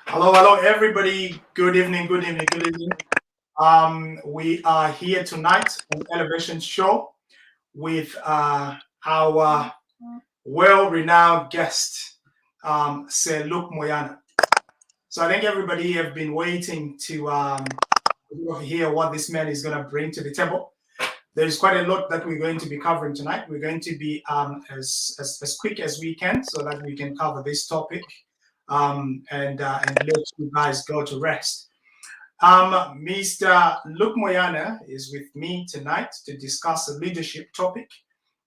Hello, everybody. Good evening, good evening, good evening. We are here tonight on Elevation Show with our well-renowned guest, Sir Luke Moyana. So I think everybody have been waiting to hear what this man is going to bring to the table. There's quite a lot that we're going to be covering tonight. We're going to be as quick as we can so that we can cover this topic and let you guys go to rest. Mr. Luke Moyana is with me tonight to discuss a leadership topic.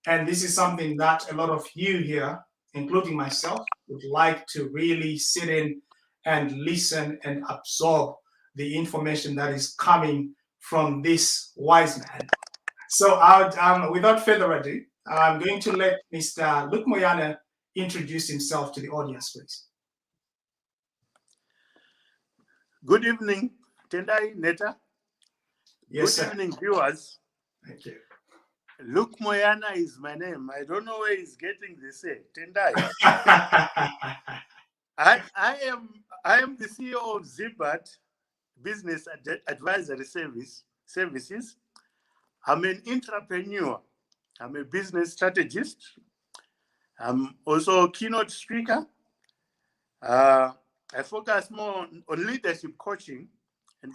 And this is something that a lot of you here, including myself, would like to really sit in and listen and absorb the information that is coming from this wise man. So, without further ado, I'm going to let Mr. Luke Moyana introduce himself to the audience, please. Good evening, Tendai Neta. Yes, Good sir. evening, viewers. Thank you. Luke Moyana is my name. I don't know where he's getting this. Tendai. I am the CEO of ZIMBARD Business Advisory Services. I'm an entrepreneur. I'm a business strategist. I'm also a keynote speaker. I focus more on leadership coaching and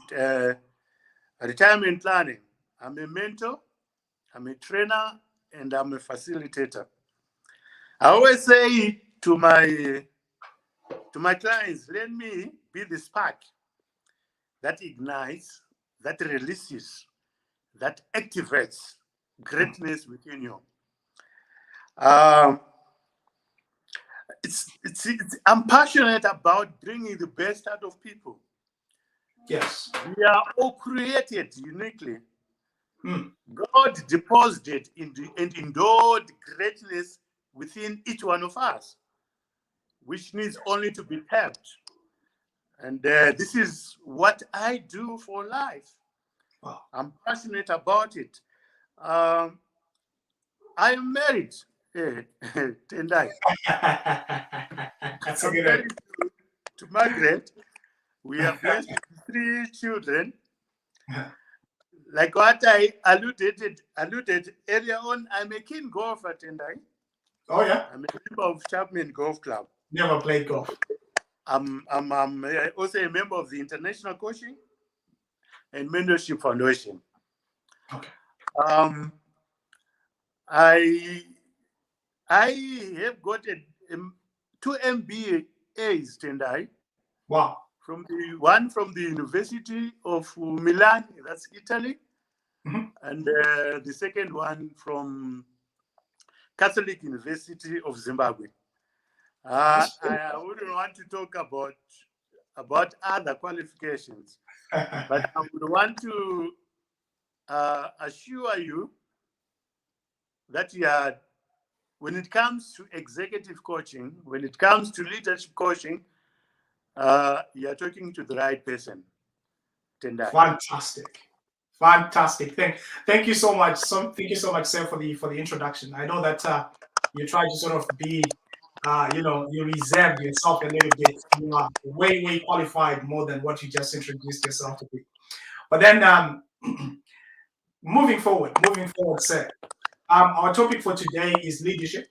retirement planning. I'm a mentor, I'm a trainer, and I'm a facilitator. I always say to my clients, let me be the spark that ignites, that releases, that activates greatness within you. I'm passionate about bringing the best out of people. Yes. We are all created uniquely. God deposited and endowed greatness within each one of us, which needs only to be tapped. And this is what I do for life. Wow. I'm passionate about it. I am married, Tendai. That's I'm married to Margaret. We are blessed with 3 children. Like what I alluded earlier on, I'm a keen golfer, Tendai. Oh, yeah? I'm a member of Chapman Golf Club. Never played golf. I'm also a member of the International Coaching and Mentorship Foundation. Okay. I have got 2 MBAs, Tendai. Wow. One from the University of Milan, that's Italy, and the second one from Catholic University of Zimbabwe. I wouldn't want to talk about other qualifications, but I would want to assure you that when it comes to executive coaching, when it comes to leadership coaching, you're talking to the right person. Tendai. Fantastic. Thank you so much. Thank you so much, sir, for the introduction. I know that you try to sort of be, you reserve yourself a little bit. You are way qualified more than what you just introduced yourself to be. But then, moving forward, sir. Our topic for today is leadership.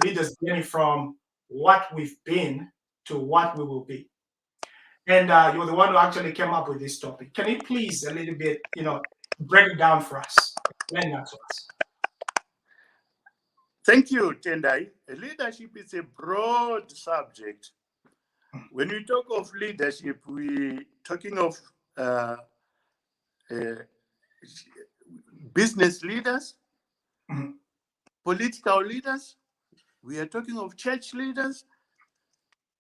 Leaders journey from what we've been to what we will be. And you're the one who actually came up with this topic. Can you please a little bit, break it down for us? Explain that to us. Thank you, Tendai. Leadership is a broad subject. When we talk of leadership, we're talking of business leaders, political leaders. We are talking of church leaders.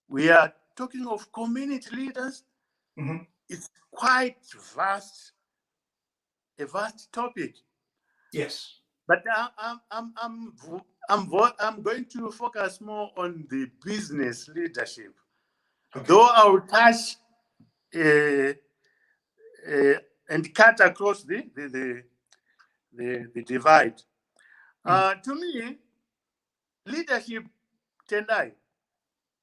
We are talking of community leaders. It's quite a vast topic. Yes. But I'm going to focus more on the business leadership. Okay. Though I will touch and cut across the divide. To me, leadership, Tendai,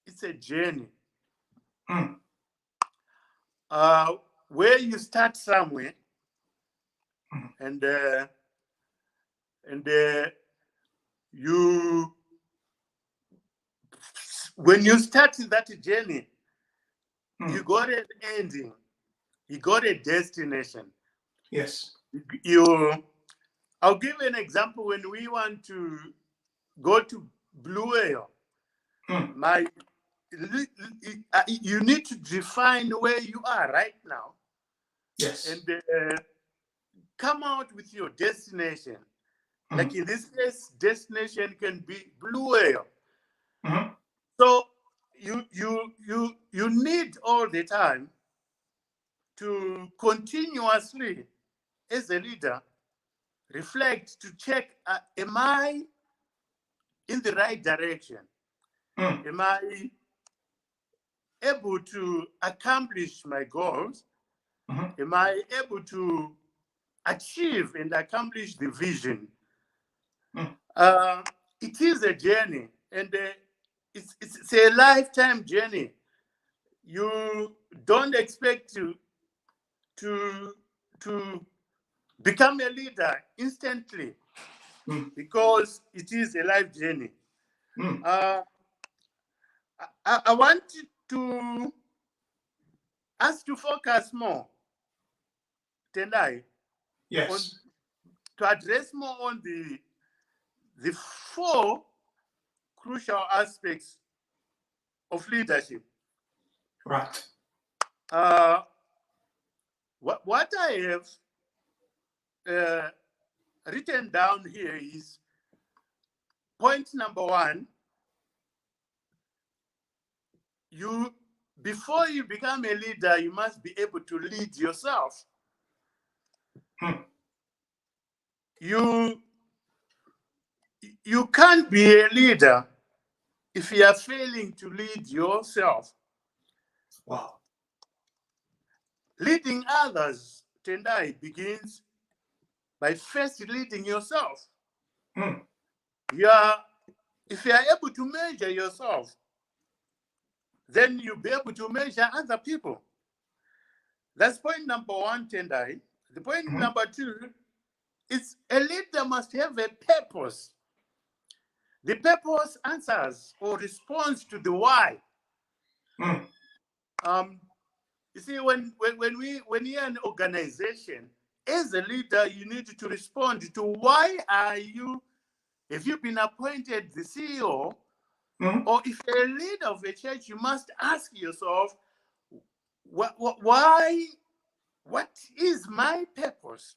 it's a journey. Mm. Where you start somewhere, Mm. and you, when you start that journey, you got an ending, you got a destination. Yes. I'll give you an example. When we want to go to Blue Whale, you need to define where you are right now. Yes. And come out with your destination. Like in this case, destination can be Blue Whale. So you need all the time to continuously, as a leader, reflect to check, am I in the right direction? Am I able to accomplish my goals? Am I able to achieve and accomplish the vision? It is a journey, and it's a lifetime journey. You don't expect to become a leader instantly, because it is a life journey. I want us to focus more, Tendai, Yes. to address more on the 4 crucial aspects of leadership. Right. What I have written down here is point number 1. Before you become a leader, you must be able to lead yourself. You can't be a leader if you are failing to lead yourself. Wow. Leading others, Tendai, begins by first leading yourself. If you are able to measure yourself, then you'll be able to measure other people. That's point number 1, Tendai. The point number 2 is a leader must have a purpose. The purpose answers or responds to the why. You see, when you're an organization, as a leader, you need to respond to why have you been appointed the CEO? Or if you're a leader of a church, you must ask yourself, why? What is my purpose?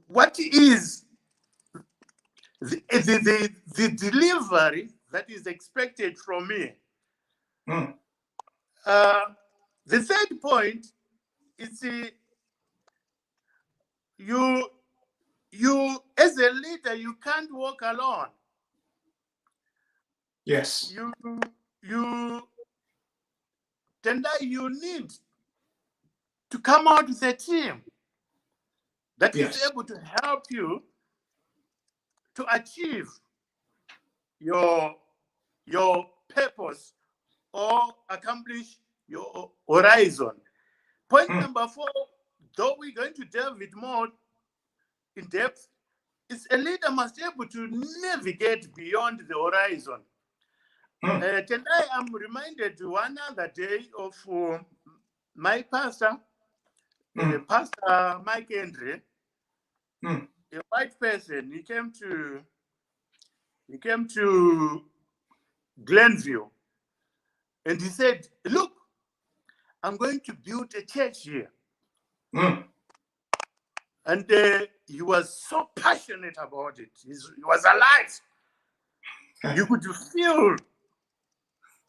What is the delivery that is expected from me? The third point is you as a leader, you can't walk alone. Yes. Tendai, you need to come out with a team that is able to help you to achieve your purpose or accomplish your horizon. Point number 4, though we're going to delve it more in depth, is a leader must be able to navigate beyond the horizon. Tonight, I'm reminded one other day of my pastor, Pastor Mike Andre, a white person. He came to Glenview, and he said, "Look, I'm going to build a church here." And he was so passionate about it. He was alive. You could feel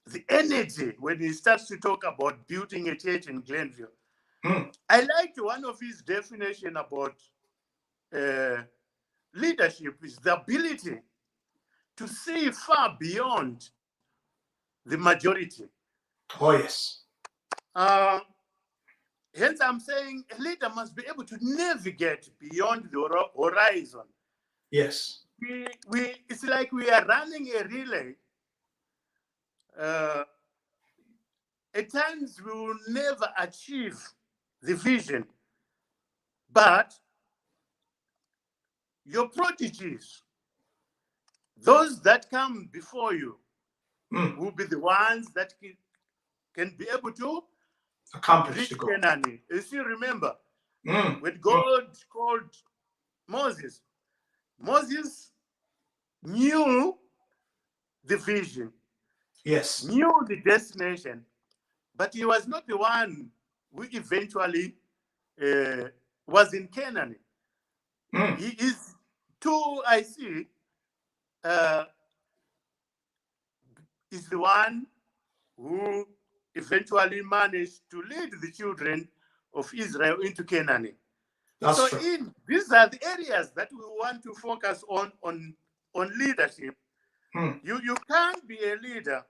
the energy when he starts to talk about building a church in Glenview. I liked one of his definition about leadership is the ability to see far beyond the majority. Oh, yes. Hence, I'm saying a leader must be able to navigate beyond the horizon. Yes. It's like we are running a relay. at times we will never achieve the vision, but your prodigies, those that come before you, will be the ones that can be able to accomplish reach the goal. Canaan. You still remember when God called Moses, Moses knew the vision, Yes. knew the destination, but he was not the one who eventually was in Canaan. He is, too, I see, is the one who eventually managed to lead the children of Israel into Canaan. That's So true. these are the areas that we want to focus on leadership. You can't be a leader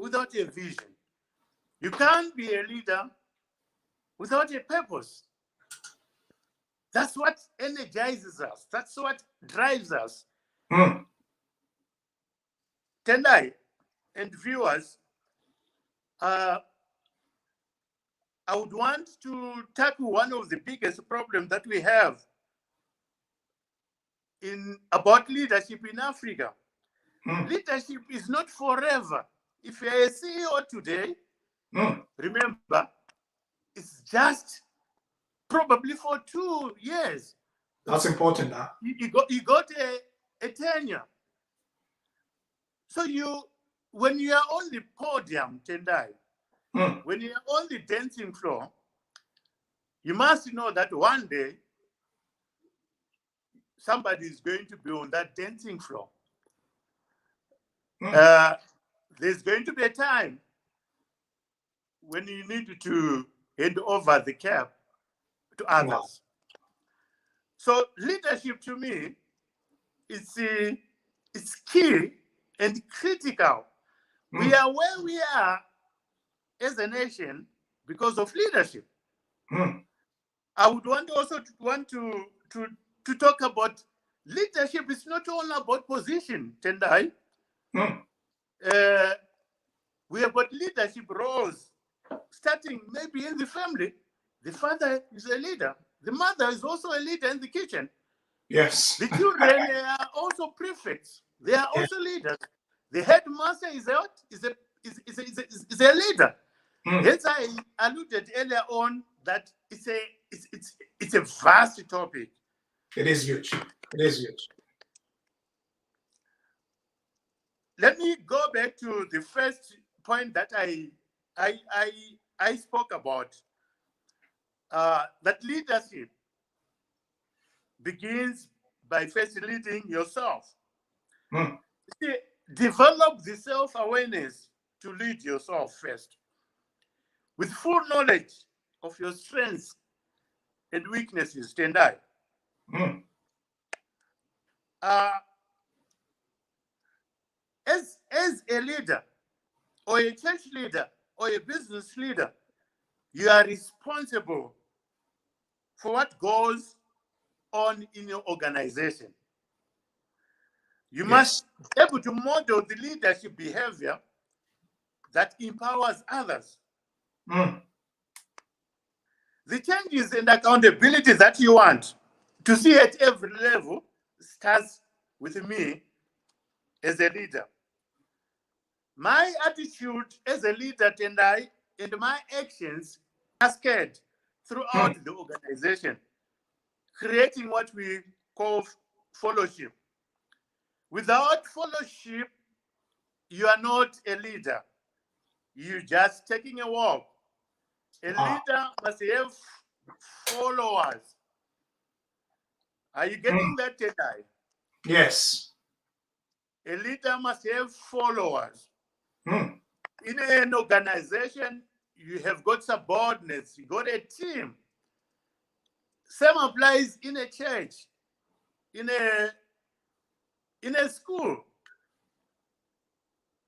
without a vision. You can't be a leader without a purpose. That's what energizes us. That's what drives us. Tendai and viewers, I would want to tackle one of the biggest problems that we have about leadership in Africa. Leadership is not forever. If you're a CEO today, remember, it's just probably for 2 years. That's important. Huh? You got a tenure. So when you are on the podium, Tendai, when you are on the dancing floor, you must know that one day somebody is going to be on that dancing floor. There's going to be a time when you need to hand over the cap to others. Wow. So leadership to me it's key and critical. We are where we are as a nation because of leadership. I would want to talk about leadership. It's not all about position, Tendai. We have got leadership roles, starting maybe in the family. The father is a leader. The mother is also a leader in the kitchen. Yes. The children are also prefects. They are also leaders. The headmaster is a leader. Hence, I alluded earlier on that it's a vast topic. It is huge. It is huge. Let me go back to the first point that I spoke about. That leadership begins by first leading yourself. See, develop the self-awareness to lead yourself first. With full knowledge of your strengths and weaknesses, Tendai. As a leader, or a church leader, or a business leader, you are responsible for what goes on in your organization. You must be able to model the leadership behavior that empowers others. The changes and accountability that you want to see at every level starts with me as a leader. My attitude as a leader and my actions cascade throughout the organization, creating what we call fellowship. Without fellowship, you are not a leader. You're just taking a walk. A leader must have followers. Are you getting that, Tendai? Yes. A leader must have followers. In an organization, you have got subordinates, you got a team. Same applies in a church, in a school.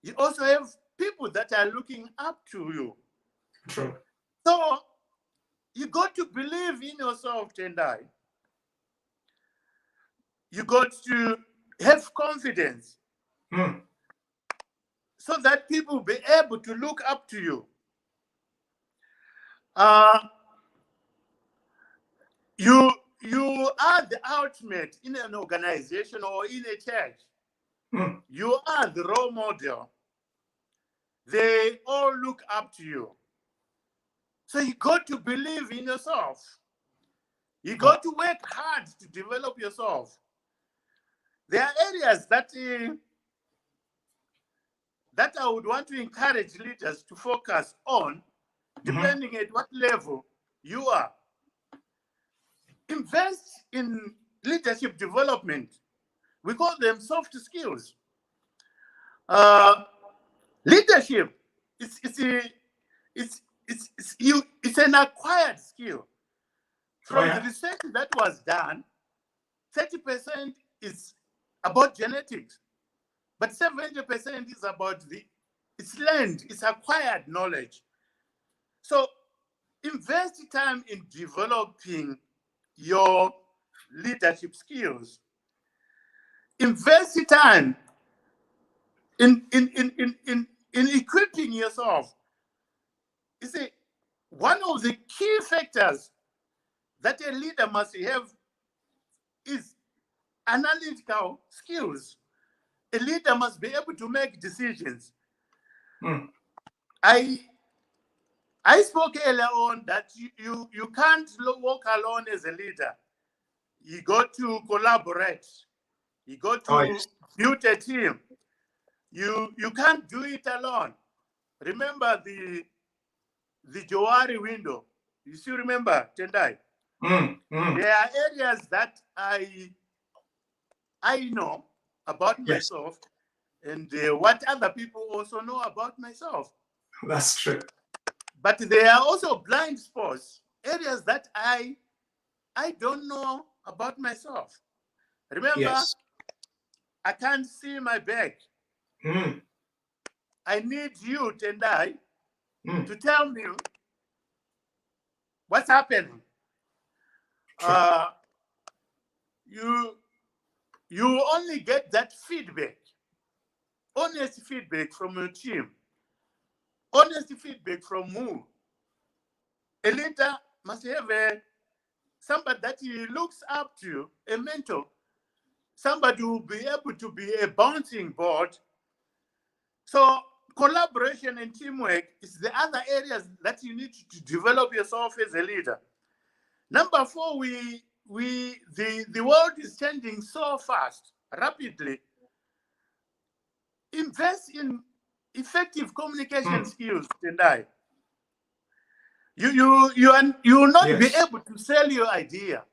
You also have people that are looking up to you. True. So you got to believe in yourself, Tendai. You got to have confidence so that people will be able to look up to you. Uh, you are the ultimate in an organization or in a church. Mm. You are the role model. They all look up to you. So you got to believe in yourself. You got to work hard to develop yourself. There are areas that I would want to encourage leaders to focus on, depending at what level you are. Invest in leadership development. We call them soft skills. Leadership it's an acquired skill. From the research that was done, 30% is about genetics, but 70% is about it's learned, it's acquired knowledge. So invest time in developing your leadership skills. Invest time in equipping yourself. You see, one of the key factors that a leader must have is analytical skills. A leader must be able to make decisions. I spoke earlier on that you can't walk alone as a leader. You got to collaborate. You got to build a team. You can't do it alone. Remember the Johari window. You still remember, Tendai? There are areas that I know about myself, and what other people also know about myself. That's true. But there are also blind spots, areas that I don't know about myself. Remember, I can't see my back. I need you, Tendai, to tell me what's happening. You only get that feedback, honest feedback from your team. Honest feedback from who? A leader must have somebody that he looks up to, a mentor, somebody who will be able to be a bouncing board. So collaboration and teamwork is the other areas that you need to develop yourself as a leader. Number 4, the world is changing so fast, rapidly. Invest in effective communication skills, Tendai. You will not be able to sell your idea.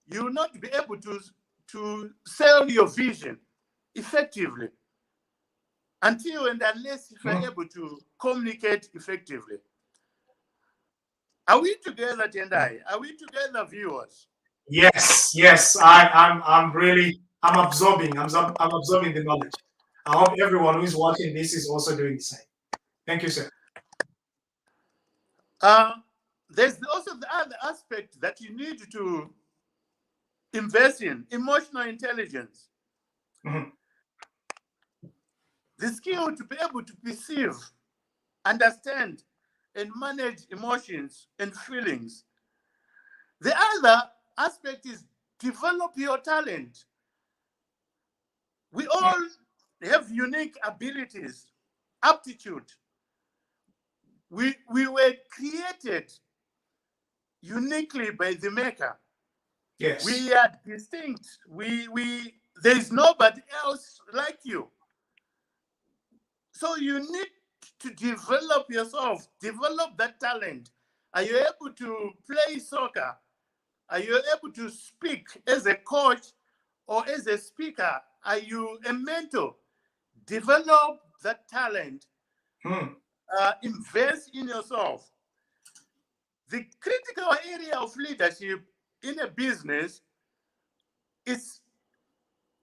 You will not be able to sell your vision effectively until and unless you are able to communicate effectively. Are we together, Tendai? Are we together, viewers? Yes. I'm absorbing. I'm absorbing the knowledge. I hope everyone who is watching this is also doing the same. Thank you, sir. There's also the other aspect that you need to invest in: emotional intelligence. The skill to be able to perceive, understand, and manage emotions and feelings. The other aspect is develop your talent. We all have unique abilities, aptitude. We were created uniquely by the Maker. Yes. We are distinct. There is nobody else like you. So you need to develop yourself, develop that talent. Are you able to play soccer? Are you able to speak as a coach or as a speaker? Are you a mentor? Develop that talent. Invest in yourself. The critical area of leadership in a business is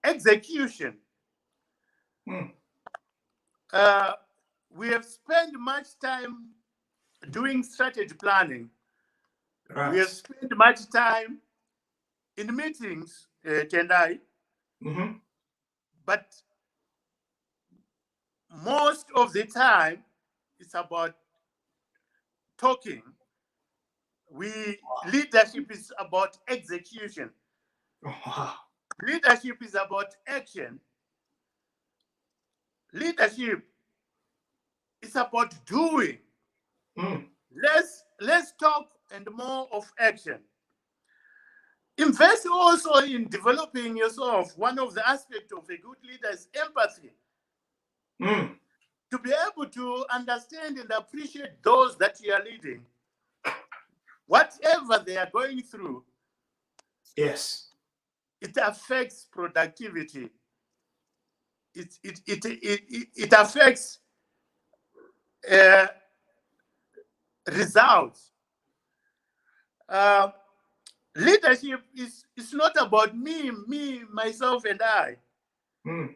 execution. We have spent much time doing strategy planning. Right. We have spent much time in meetings, Tendai. But most of the time, it's about talking leadership is about execution. Wow. Leadership is about action. Leadership is about doing. Mm. Let's talk and more of action. Invest also in developing yourself. One of the aspects of a good leader is empathy. Mm. To be able to understand and appreciate those that you are leading, whatever they are going through, Yes. it affects productivity. It affects results. Leadership is not about me, myself, and I. Mm.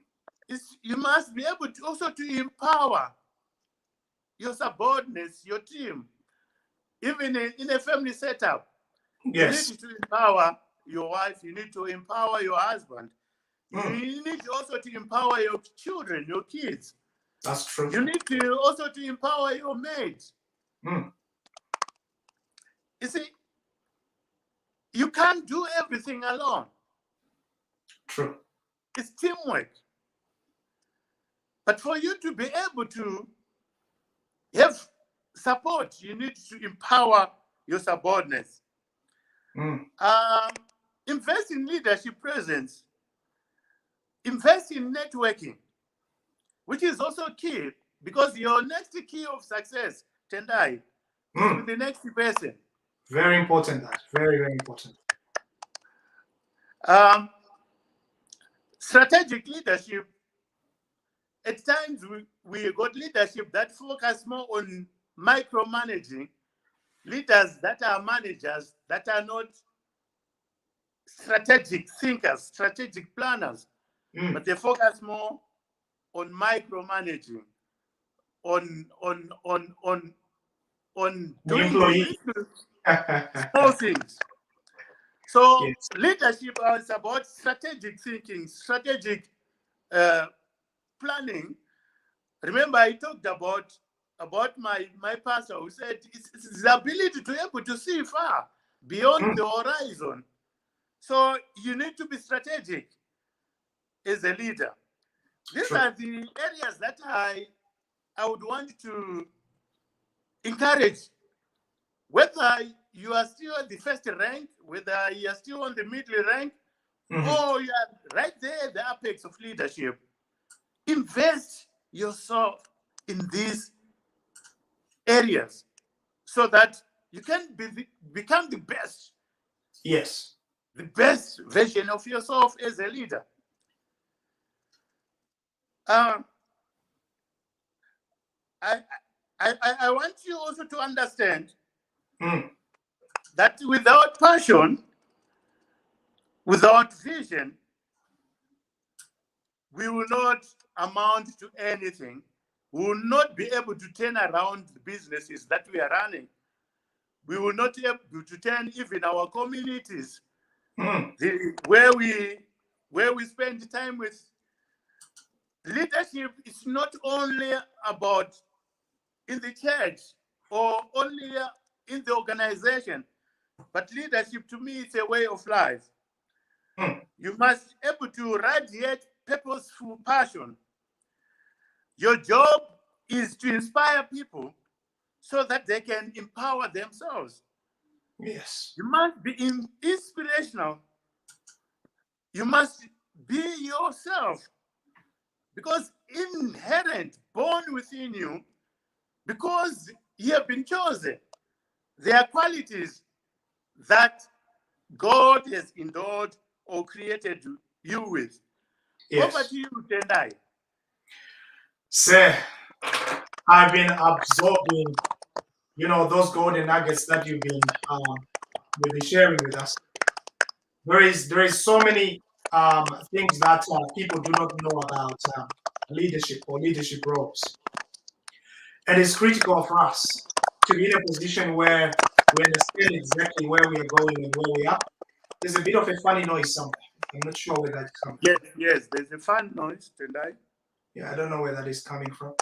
You must be able to also to empower your subordinates, your team. Even in a family setup, you need Yes. to empower your wife, you need to empower your husband. Mm. You need also to empower your children, your kids. That's true. You need to also to empower your mates. Mm. You see, you can't do everything alone. True. It's teamwork. But for you to be able to have support, you need to empower your subordinates. Mm. Invest in leadership presence. Invest in networking, which is also key, because your next key of success, Tendai, is Mm. with the next person. Very important. That. Very, very important. Strategic leadership. At times, we got leadership that focus more on micromanaging. Leaders that are managers, that are not strategic thinkers, strategic planners, Mm. but they focus more on micromanaging, on The doing the employee. little small things. So Yes. leadership is about strategic thinking, strategic planning. Remember, I talked about my pastor who said it's the ability to be able to see far beyond Mm. the horizon. So you need to be strategic as a leader. These True. are the areas that I would want to encourage. Whether you are still at the first rank, whether you are still on the middle rank, Mm-hmm. or you are right there at the apex of leadership, invest yourself in these areas so that you can become the best Yes. version of yourself as a leader. Um, I want you also to understand Mm. that without passion, without vision, we will not amount to anything. We will not be able to turn around the businesses that we are running. We will not be able to turn even our communities, Mm. where we spend time with. Leadership is not only about in the church or only in the organization, but leadership to me is a way of life. Mm. You must be able to radiate purposeful passion. Your job is to inspire people so that they can empower themselves. Yes. You must be inspirational. You must be yourself, because inherent, born within you, because you have been chosen. There are qualities that God has endowed or created you with. Over Yes. to you, Tendai. Sir, I've been absorbing, those golden nuggets that you've been sharing with us. There is so many things that people do not know about leadership or leadership roles, and it's critical for us to be in a position where we understand exactly where we are going and where we are. There's a bit of a funny noise somewhere. I'm not sure where that's coming Yes, from. yes, there's a fun noise, Tendai. Yeah, I don't know where that is coming from.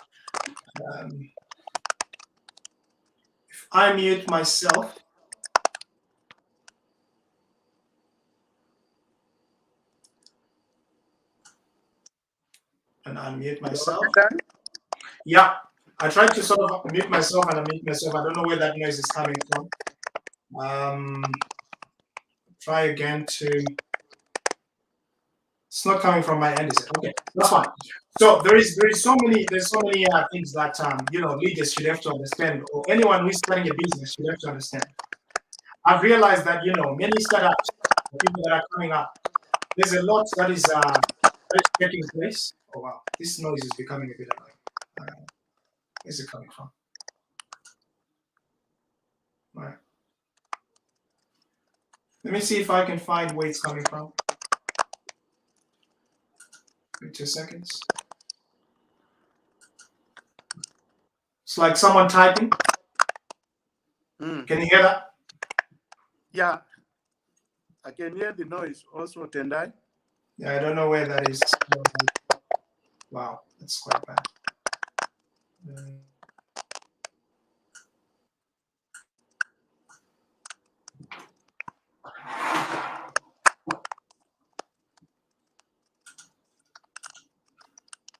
If I mute myself, and unmute myself. Yeah, I tried to sort of mute myself and unmute myself. I don't know where that noise is coming from. Try again to. It's not coming from my end, is it? Okay, that's fine. So there's so many things that leaders should have to understand, or anyone who's starting a business should have to understand. I've realized that many startups, the people that are coming up, there's a lot that is taking place. Oh wow, this noise is becoming a bit annoying. Where's it coming from? All right. Let me see if I can find where it's coming from. Wait 2 seconds. It's like someone typing. Can you hear that? Yeah, I can hear the noise also, Tendai. Yeah, I don't know where that is. Wow, that's quite bad.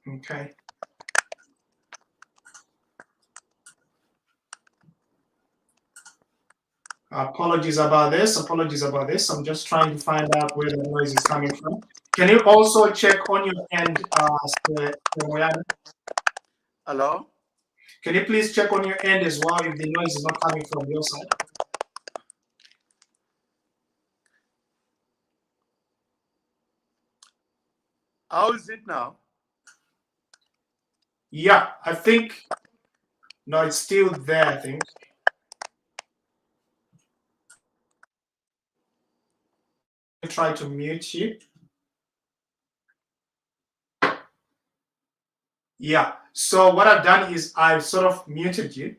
Okay. Apologies about this. I'm just trying to find out where the noise is coming from. Can you also check on your end, Moyana? Hello? Can you please check on your end as well if the noise is not coming from your side? How is it now? Yeah, I think. No, it's still there, I think. Try to mute you. Yeah, so what I've done is I've sort of muted you.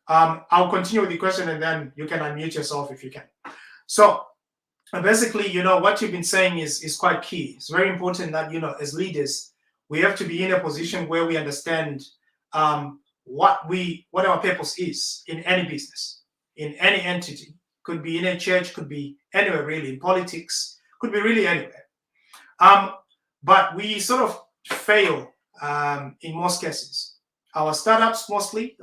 I'll continue with the question and then you can unmute yourself if you can. So basically, what you've been saying is quite key. It's very important that, as leaders, we have to be in a position where we understand what our purpose is in any business, in any entity. Could be in a church, could be anywhere really, in politics, could be really anywhere. But we sort of fail in most cases. Our startups mostly,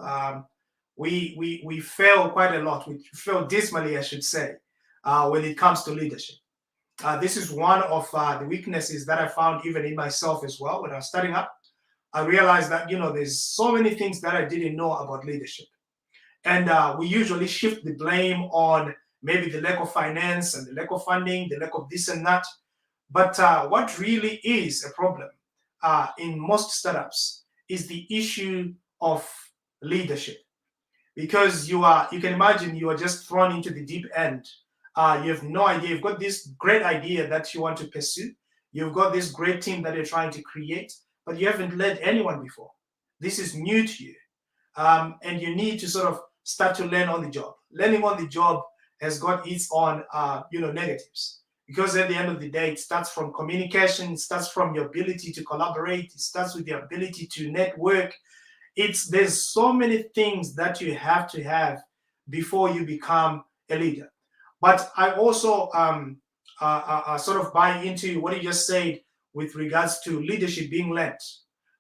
we fail quite a lot. We fail dismally, I should say, when it comes to leadership. This is one of the weaknesses that I found even in myself as well. When I was starting up, I realized that, there's so many things that I didn't know about leadership. And we usually shift the blame on maybe the lack of finance and the lack of funding, the lack of this and that. But what really is a problem in most startups is the issue of leadership. Because you can imagine you are just thrown into the deep end. You have no idea. You've got this great idea that you want to pursue. You've got this great team that you're trying to create, but you haven't led anyone before. This is new to you. And you need to sort of start to learn on the job. Learning on the job has got its own, negatives. Because at the end of the day, it starts from communication. It starts from your ability to collaborate. It starts with your ability to network. There's so many things that you have to have before you become a leader. But I also sort of buy into what you just said with regards to leadership being led.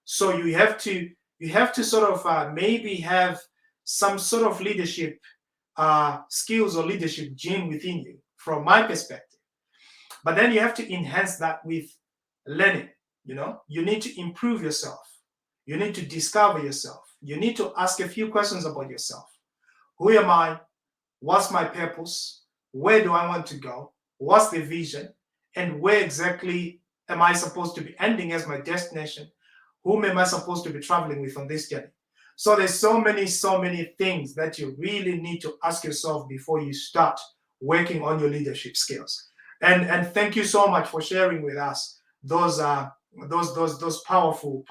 So you have to sort of maybe have some sort of leadership skills or leadership gene within you, from my perspective. But then you have to enhance that with learning. You need to improve yourself. You need to discover yourself. You need to ask a few questions about yourself. Who am I? What's my purpose? Where do I want to go? What's the vision? And where exactly am I supposed to be ending as my destination? Whom am I supposed to be traveling with on this journey? So there's so many things that you really need to ask yourself before you start working on your leadership skills. And thank you so much for sharing with us those powerful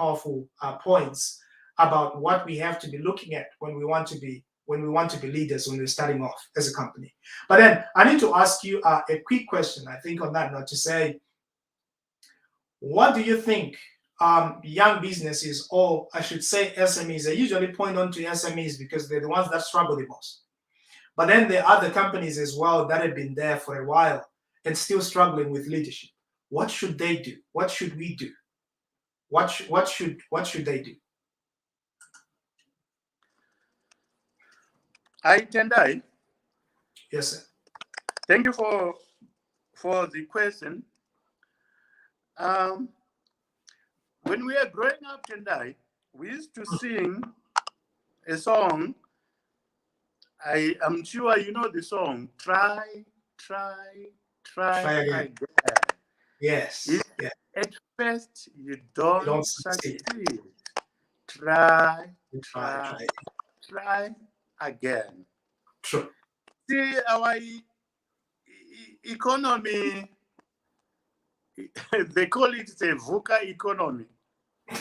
points about what we have to be looking at when we want to be leaders, when we're starting off as a company. But then I need to ask you a quick question, I think, on that note, to say, what do you think young businesses, or I should say SMEs, I usually point on to SMEs because they're the ones that struggle the most. But then there are other companies as well that have been there for a while and still struggling with leadership. What should they do? What should we do? what should they do? Tendai, Yes, sir. thank you for the question. When we were growing up, Tendai, we used to sing a song. I am sure you know the song. Try, try, try Try again. again. Yes. If Yeah. at first you You don't don't succeed. succeed, try, You try, try. try again. True. See, our economy, they call it the VUCA economy.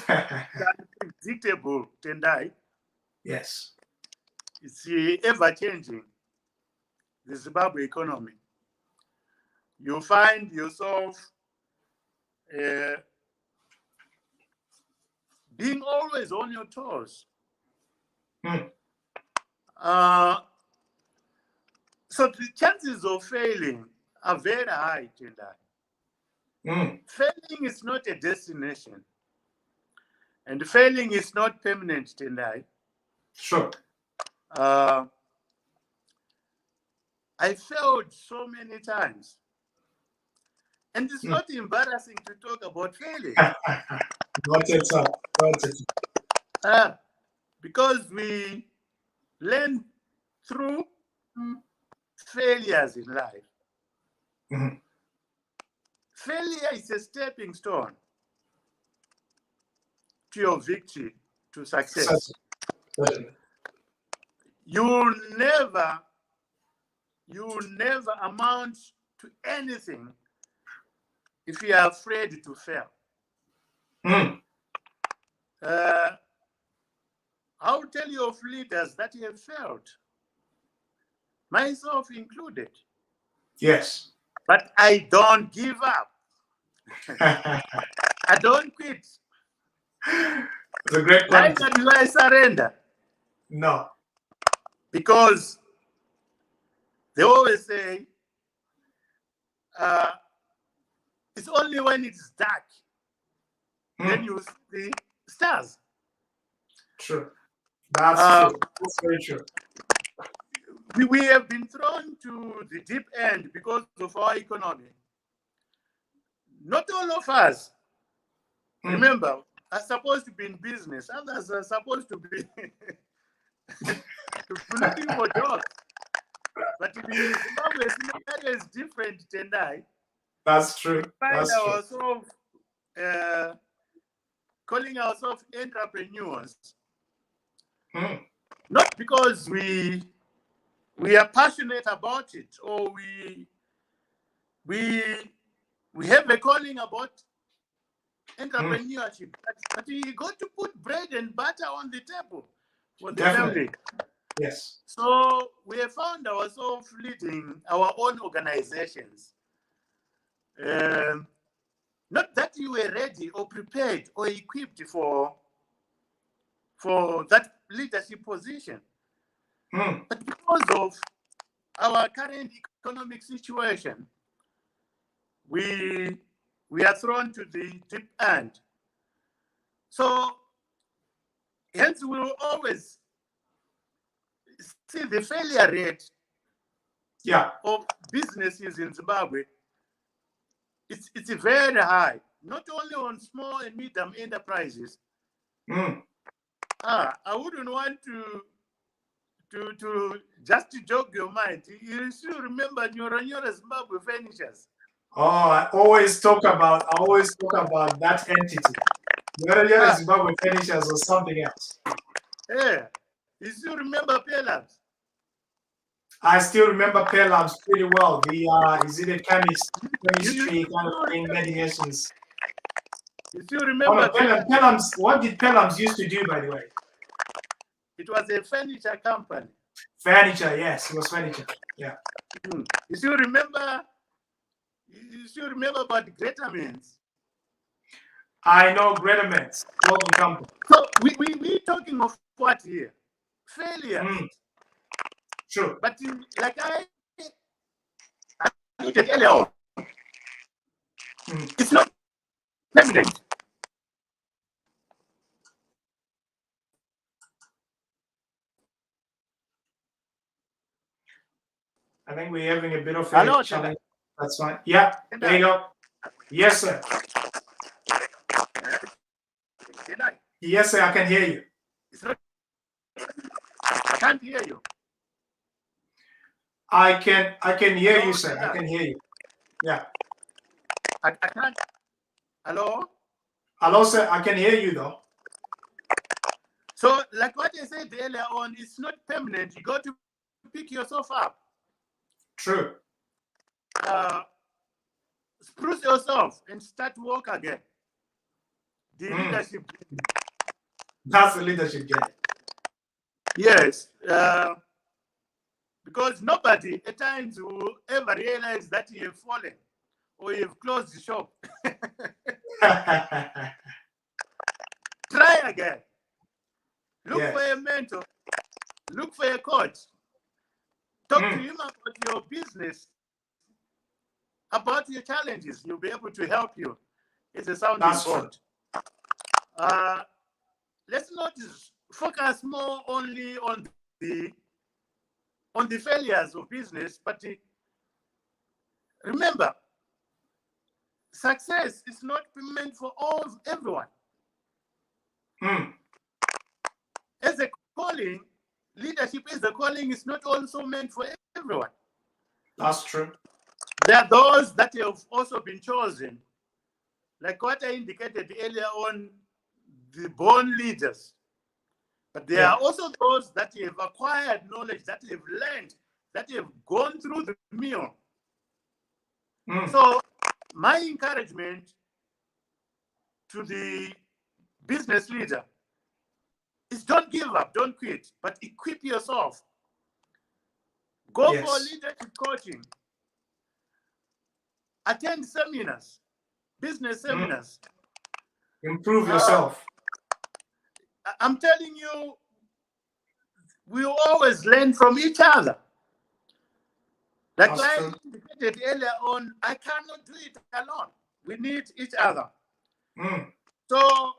Unpredictable, Tendai. Yes. It's ever changing, the Zimbabwe economy. You find yourself being always on your toes. Mm. So the chances of failing are very high, Tendai. Mm. Failing is not a destination. And failing is not permanent, Tendai. Sure. I failed so many times. And it's not embarrassing to talk about failing. Not at all. Not at all. Because we learn through failures in life. Mhm. Failure is a stepping stone to your victory, to success. Certainly. You never amount to anything if you are afraid to fail. Mm. I'll tell you of leaders that have failed, myself included. Yes. But I don't give up. It's I don't quit. a great point. Neither do I surrender. No. Because they always say, it's only when it's dark then you see stars. True. That's true. That's very true. We have been thrown to the deep end because of our economy. Not all of us, remember, are supposed to be in business. Others are supposed to be looking for jobs. But in Zimbabwe, scenario is different, Tendai. That's true. We find That's true. ourselves calling ourselves entrepreneurs. Not because we are passionate about it or we have a calling about entrepreneurship, but you got to put bread and butter on the table for the family. Yes. So we have found ourselves leading our own organizations. Not that you were ready or prepared or equipped for that leadership position, but because of our current economic situation, we are thrown to the deep end. So hence we will always see the failure rate of businesses in Zimbabwe. It's very high, not only on small and medium enterprises. I wouldn't want to just to jog your mind. You still remember Nyora Zimbabwe Furnitures? Oh, I always talk about that entity. Nyora Zimbabwe Furnitures or something else. Yeah. You still remember Pelabs? I still remember Pelabs pretty well. The is it a chemistry kind of thing, medications. You still remember Pelabs? What did Pelabs used to do, by the way? It was a furniture company. Furniture, yes, it was furniture. Yeah. You still remember about Greater Men's? I know Greater Men's clothing company. So we're talking of what here? Failure. True. But like I noted earlier, it's not permanent. I think we're having a bit of a Hello, challenge. That's fine. Yeah, there you go. Yes, sir. Yes, sir, I can hear you. I can't hear you. I can hear you, sir. I can hear you. Yeah. I can't. Hello? Hello, sir. I can hear you though. So, like what I said earlier on, it's not permanent. You got to pick yourself up. True. Spruce yourself and start work again. The leadership. That's the leadership game. Yes. Because nobody at times will ever realize that you have fallen or you've closed the shop. Try again. Look for a mentor. Look for a coach. Talk to him about your business, about your challenges. He'll be able to help you. It's a sounding board. Let's not focus more only on the failures of business, but remember, success is not meant for everyone. As a calling, leadership is a calling, is not also meant for everyone. That's true. There are those that have also been chosen, like what I indicated earlier on, the born leaders. But there are also those that have acquired knowledge, that have learned, that have gone through the mill. So my encouragement to the business leader is don't give up, don't quit, but equip yourself. Go for leadership coaching. Attend seminars, business seminars. Improve yourself. I'm telling you, we always learn from each other. Like I indicated earlier on, I cannot do it alone. We need each other. So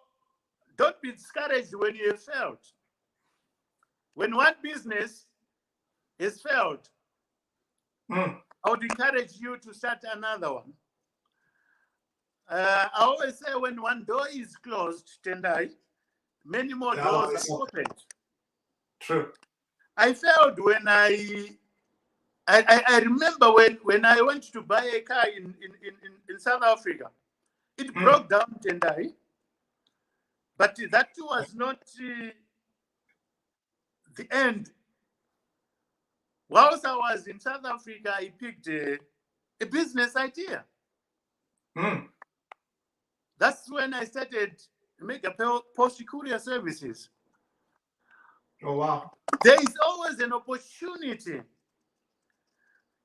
don't be discouraged when you have failed. When one business has failed, I would encourage you to start another one. I always say when one door is closed, Tendai, many more doors are opened. True. I failed when I remember when I went to buy a car in South Africa. It broke down, Tendai. But that was not the end. Whilst I was in South Africa, I picked a business idea. That's when I started to make a post-courier services. Oh, wow. There is always an opportunity.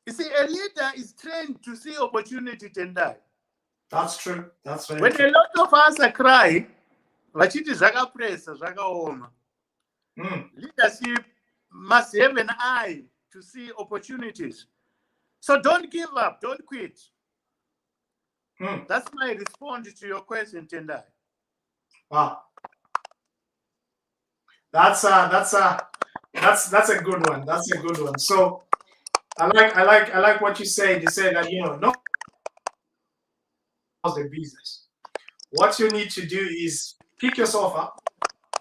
You see, a leader is trained to see opportunity, Tendai. That's true. That's very when true. A lot of us are crying, vachiti zvakapresa zvakaoma. Leadership must have an eye to see opportunities. So don't give up, don't quit. That's my response to your question, Tendai. Wow. That's a good one. That's a good one. So I like what you said. You said that, no the business. What you need to do is pick yourself up,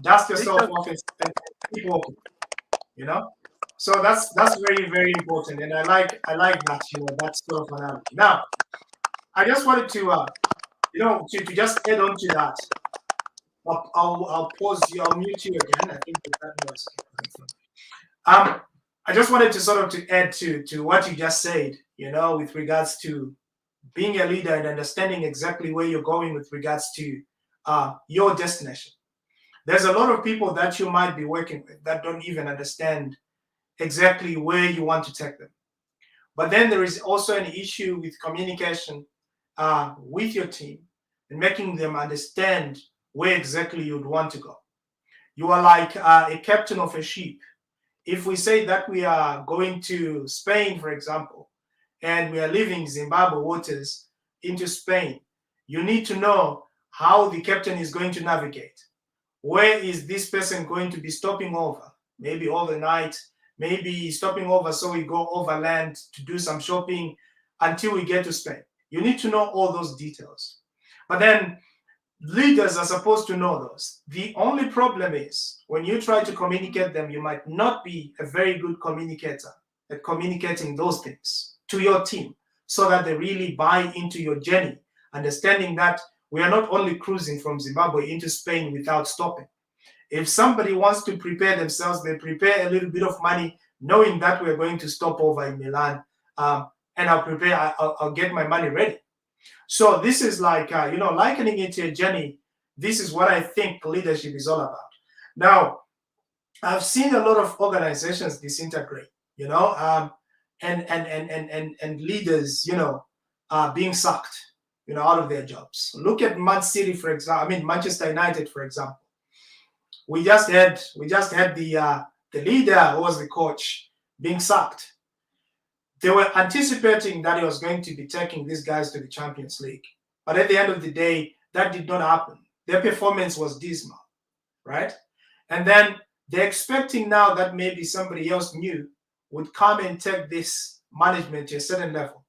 dust yourself off, and keep walking. So that's very, very important, and I like that, that sort of analogy. Now, I just wanted to to just add on to that. I'll pause you. I'll mute you again. I think that was. I just wanted to sort of to add to what you just said. With regards to being a leader and understanding exactly where you're going with regards to your destination. There's a lot of people that you might be working with that don't even understand exactly where you want to take them. But then there is also an issue with communication with your team and making them understand where exactly you'd want to go. You are like a captain of a ship. If we say that we are going to Spain, for example, and we are leaving Zimbabwe waters into Spain, you need to know how the captain is going to navigate. Where is this person going to be stopping over? Maybe overnight, maybe stopping over so we go overland to do some shopping until we get to Spain. You need to know all those details. But then leaders are supposed to know those. The only problem is when you try to communicate them, you might not be a very good communicator at communicating those things to your team so that they really buy into your journey, understanding that we are not only cruising from Zimbabwe into Spain without stopping. If somebody wants to prepare themselves, they prepare a little bit of money, knowing that we're going to stop over in Milan, and I'll get my money ready. So this is like, likening it to a journey. This is what I think leadership is all about. Now, I've seen a lot of organizations disintegrate, and leaders, being sucked, out of their jobs. Look at Man City, for example. I mean, Manchester United, for example. We just had the leader who was the coach being sacked. They were anticipating that he was going to be taking these guys to the Champions League. But at the end of the day, that did not happen. Their performance was dismal, right? And then they're expecting now that maybe somebody else new would come and take this management to a certain level.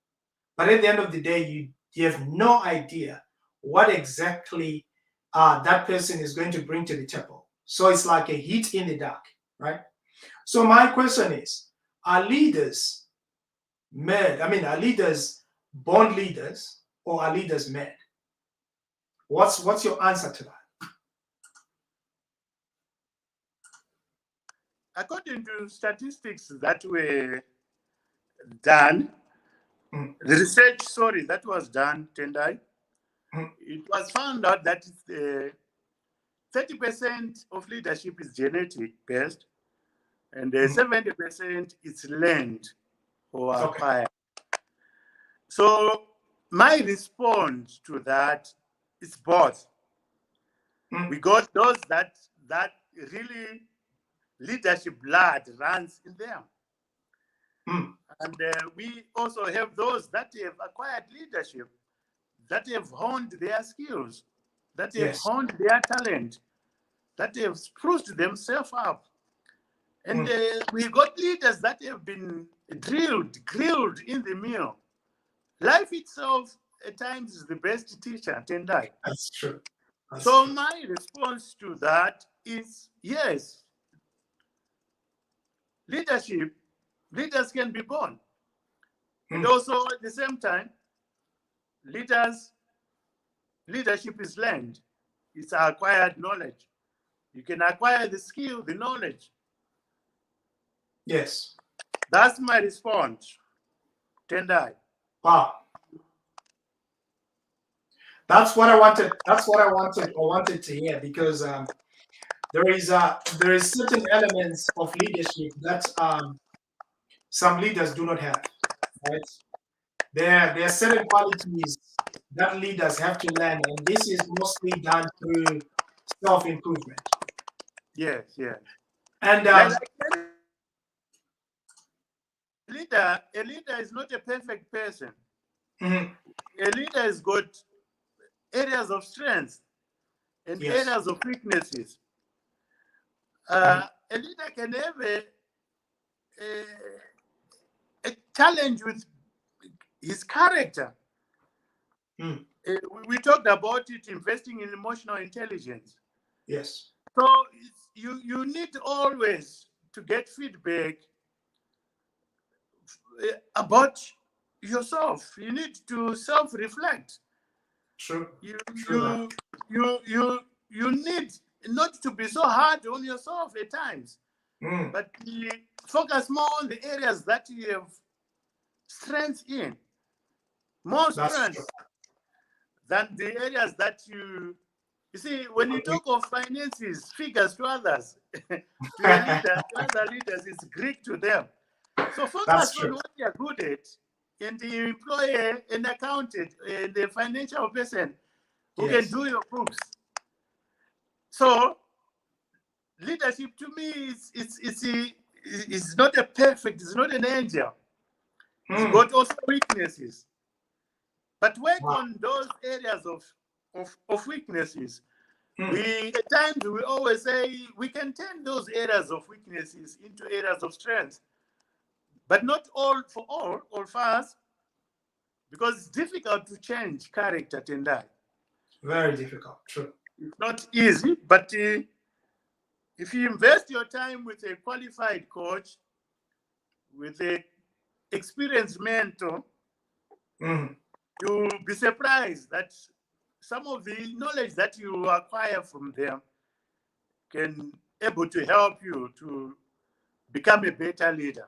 But at the end of the day, you have no idea what exactly that person is going to bring to the table. So it's like a hit in the dark, right? So my question is, are leaders mad? I mean, are leaders born leaders or are leaders mad? What's your answer to that? According to statistics that were done, the research, that was done, Tendai, it was found out that 30% of leadership is genetic based, and 70% is learned or acquired. So my response to that is both. We got those that really leadership blood runs in them. And we also have those that have acquired leadership, that have honed their skills, that have honed their talent, that have spruced themselves up. And we got leaders that have been grilled in the mill. Life itself at times is the best teacher, Tendai. That's true. So my response to that is yes. Leaders can be born. And also at the same time, leadership is learned. It's acquired knowledge. You can acquire the skill, the knowledge. Yes. That's my response, Tendai. Wow. That's what I wanted. That's what I wanted to hear, because there is certain elements of leadership that some leaders do not have, right? There are certain qualities that leaders have to learn, and this is mostly done through self-improvement. Yes. And a leader is not a perfect person. A leader has got areas of strength and areas of weaknesses. A leader can have a challenge with his character. We talked about it, investing in emotional intelligence. Yes. So you need always to get feedback about yourself. You need to self-reflect. True. You need not to be so hard on yourself at times, but focus more on the areas that you have strength in, more strength than the areas that you see. When you talk of finances, figures to others, to a leader, to other leaders, it's Greek to them. So focus on what you're good at, and you employ an accountant and a financial person who can do your books. So leadership to me is not a perfect, it's not an angel. It's got also weaknesses. But work on those areas of weaknesses, At times we always say we can turn those areas of weaknesses into areas of strength, but not all for all or for us, because it's difficult to change character, Tendai. Very difficult. True. It's not easy, but if you invest your time with a qualified coach, with a experienced mentor, you'll be surprised that some of the knowledge that you acquire from them can able to help you to become a better leader.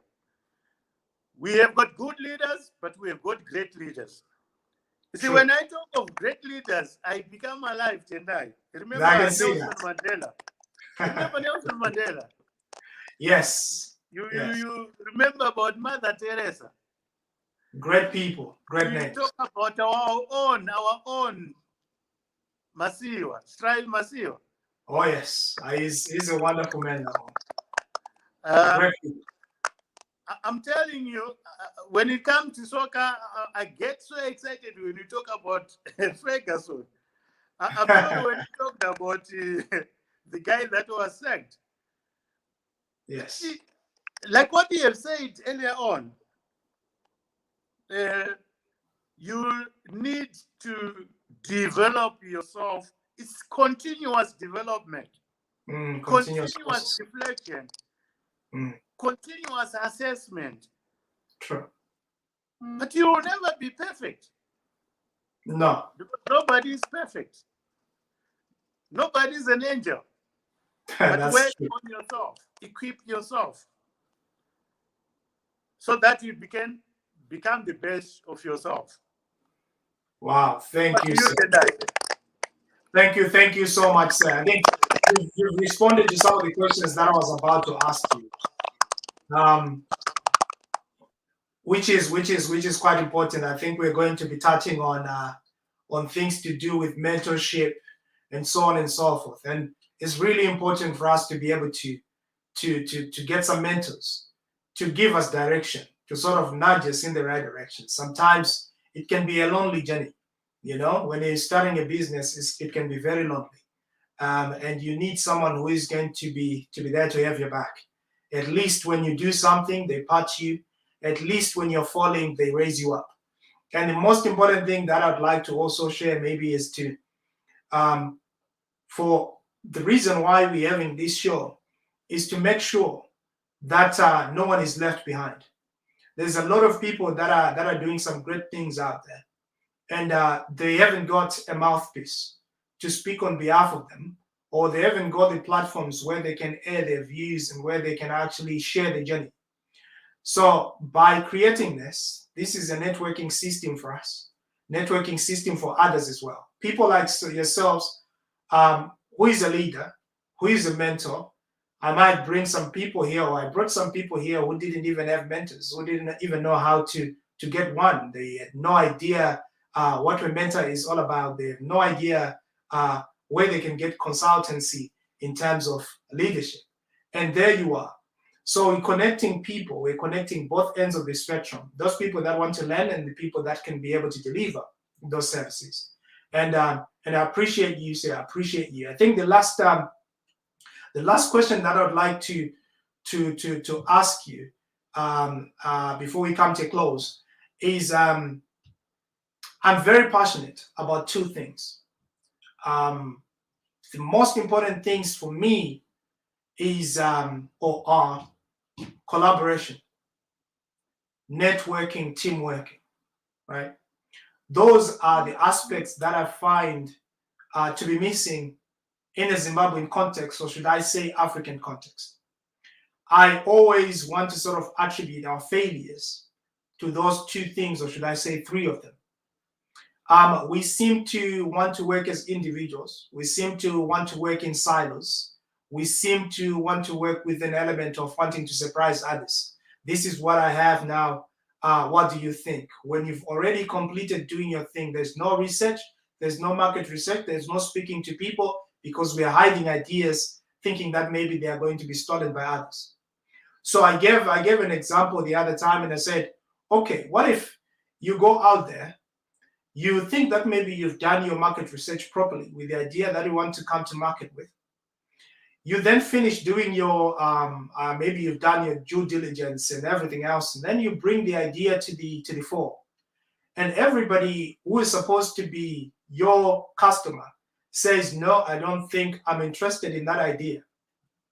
We have got good leaders, but we have got great leaders. You see, when I talk of great leaders, I become alive, Tendai. Remember Nelson Mandela? Remember Nelson Mandela? Yes. You remember about Mother Teresa? Great people, great names. We talk about our own Masiwa, Strive Masiwa. Oh yes, he's a wonderful man. Great people. I'm telling you, when it comes to soccer, I get so excited when you talk about Ferguson. I'm sorry when you talked about the guy that was sacked. Yes. See, like what you have said earlier on, you need to develop yourself. It's continuous development, continuous reflection, continuous assessment. True. But you will never be perfect. No. Because nobody is perfect. Nobody is an angel. But work on yourself. Equip yourself. So that you become the best of yourself. Wow. Thank you, sir. Thank you so much, sir. I think you've responded to some of the questions that I was about to ask you. Which is quite important. I think we're going to be touching on things to do with mentorship and so on and so forth. And it's really important for us to be able to get some mentors to give us direction, to sort of nudge us in the right direction. Sometimes it can be a lonely journey. You know, when you're starting a business, it can be very lonely. And you need someone who is going to be there to have your back. At least when you do something, they pat you. At least when you're falling, they raise you up. And the most important thing that I'd like to also share maybe is to, for the reason why we're having this show is to make sure that no one is left behind. There's a lot of people that are doing some great things out there, and they haven't got a mouthpiece to speak on behalf of them, or they haven't got the platforms where they can air their views and where they can actually share the journey. So by creating this is a networking system for us, networking system for others as well. People like yourselves, who is a leader, who is a mentor. I might bring some people here, or I brought some people here who didn't even have mentors, who didn't even know how to get one. They had no idea what a mentor is all about. They have no idea where they can get consultancy in terms of leadership. And there you are. So we're connecting people. We're connecting both ends of the spectrum. Those people that want to learn and the people that can be able to deliver those services. And I appreciate you, sir. I appreciate you. I think the last question that I would like to ask you before we come to a close is I'm very passionate about two things. The most important things for me is or are collaboration, networking, teamworking, right? Those are the aspects that I find to be missing in a Zimbabwean context, or should I say African context. I always want to sort of attribute our failures to those two things, or should I say three of them. We seem to want to work as individuals. We seem to want to work in silos. We seem to want to work with an element of wanting to surprise others. This is what I have now. What do you think? When you've already completed doing your thing, there's no research, there's no market research, there's no speaking to people, because we are hiding ideas, thinking that maybe they are going to be stolen by others. So I gave an example the other time, and I said, okay, what if you go out there you think that maybe you've done your market research properly with the idea that you want to come to market with. You then finish doing your, maybe you've done your due diligence and everything else, and then you bring the idea to the fore. And everybody who is supposed to be your customer says, no, I don't think I'm interested in that idea,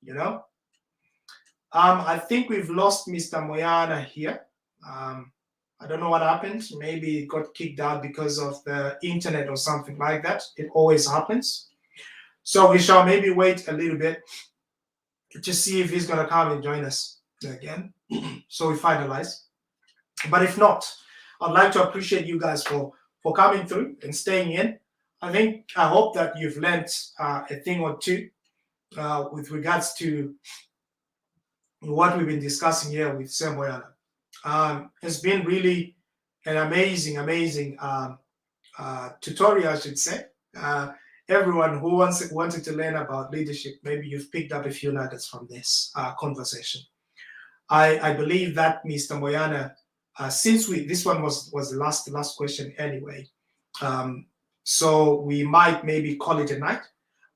you know? I think we've lost Mr. Moyana here. I don't know what happened. Maybe it got kicked out because of the internet or something like that. It always happens. So we shall maybe wait a little bit to see if he's going to come and join us again. So we finalize. But if not, I'd like to appreciate you guys for coming through and staying in. I hope that you've learned a thing or two with regards to what we've been discussing here with Sam Moyana. It's been really an amazing tutorial, I should say. Everyone who wanted to learn about leadership, maybe you've picked up a few nuggets from this conversation. I believe that Mr. Moyana, since this one was the last question anyway, so we might maybe call it a night.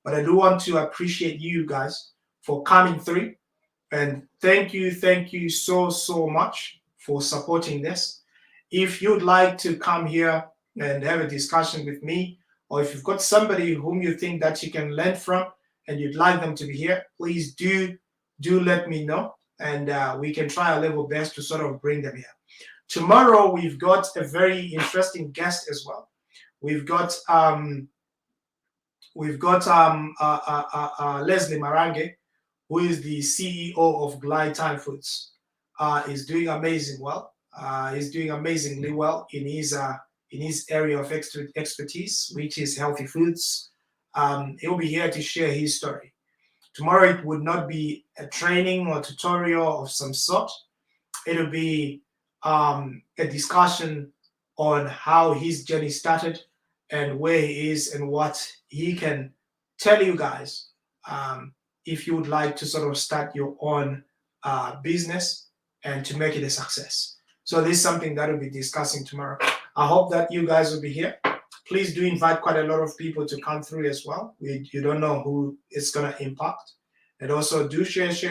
But I do want to appreciate you guys for coming through, and thank you so much for supporting this. If you'd like to come here and have a discussion with me, or if you've got somebody whom you think that you can learn from and you'd like them to be here, please do let me know, and we can try our level best to sort of bring them here. Tomorrow we've got a very interesting guest as well. We've got Leslie Marange, who is the CEO of Glide Time Foods. He's doing amazingly well in his area of expertise, which is healthy foods. He'll be here to share his story. Tomorrow it would not be a training or tutorial of some sort. It'll be a discussion on how his journey started and where he is and what he can tell you guys if you would like to sort of start your own business and to make it a success. So this is something that we'll be discussing tomorrow. I hope that you guys will be here. Please do invite quite a lot of people to come through as well. You don't know who it's going to impact. And also do share, so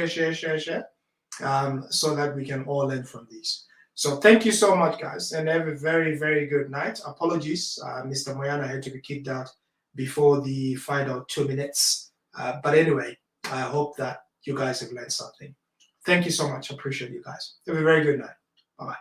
that we can all learn from these. So thank you so much, guys, and have a very good night. Apologies, Mr. Moyana had to be kicked out before the final 2 minutes. But anyway, I hope that you guys have learned something. Thank you so much. I appreciate you guys. Have a very good night. Bye-bye.